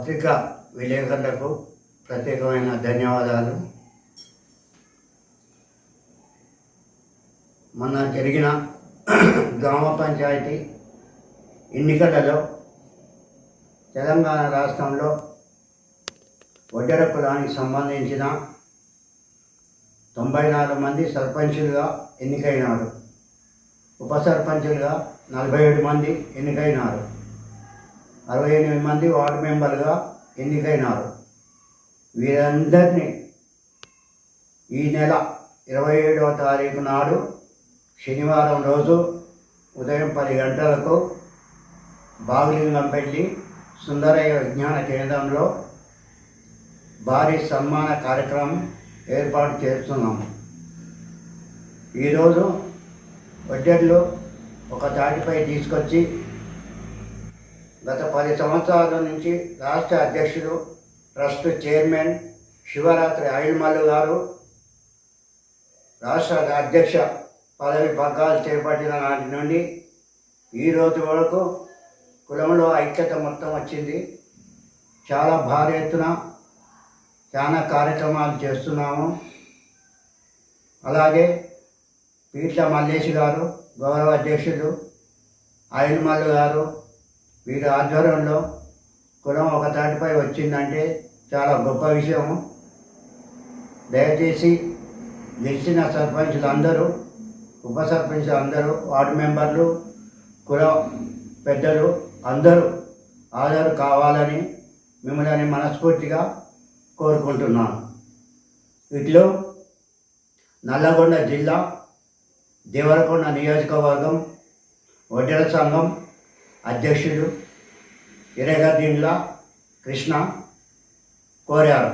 పత్రికా విలేకరులకు ప్రత్యేకమైన ధన్యవాదాలు. మొన్న జరిగిన గ్రామ పంచాయతీ ఎన్నికలలో తెలంగాణ రాష్ట్రంలో వడ్డెర కులానికి సంబంధించిన 94 మంది సర్పంచులుగా ఎన్నికైనారు. ఉప సర్పంచులుగా 47 మంది ఎన్నికైనారు. 68 మంది వార్డు మెంబర్గా ఎన్నికైనారు. వీరందరినీ ఈ నెల 27వ తారీఖు నాడు శనివారం రోజు ఉదయం 10 గంటలకు బాగులింగంపల్లి సుందరయ్య విజ్ఞాన కేంద్రంలో భారీ సన్మాన కార్యక్రమం ఏర్పాటు చేస్తున్నాము. ఈరోజు వడ్డెర్లు ఒక తాటిపై తీసుకొచ్చి గత 10 సంవత్సరాల నుంచి రాష్ట్ర అధ్యక్షుడు, ట్రస్ట్ చైర్మన్ శివరాత్రి ఆయిల్మల్లు గారు రాష్ట్ర అధ్యక్ష పదవి పగ్గాలు చేపట్టిన నాటి నుండి ఈ రోజు వరకు కులంలో ఐక్యత మొత్తం వచ్చింది. చాలా భారీ ఎత్తున చాలా కార్యక్రమాలు చేస్తున్నాము. అలాగే పీట్ల మల్లేష్ గారు గౌరవ అధ్యక్షుడు, ఆయిల్మల్లు గారు వీరి ఆధ్వర్యంలో కులం ఒక తాటిపై వచ్చిందంటే చాలా గొప్ప విషయము. దయచేసి గెలిచిన సర్పంచులు అందరూ, ఉప సర్పంచులు అందరూ, వార్డు మెంబర్లు, కుల పెద్దలు అందరూ హాజరు కావాలని మిమ్మల్ని మనస్ఫూర్తిగా కోరుకుంటున్నాను. వీటిలో నల్లగొండ జిల్లా దేవరకొండ నియోజకవర్గం వడ్డెర సంఘం అధ్యక్షుడు ఇరగదిండ్ల కృష్ణ కోరారు.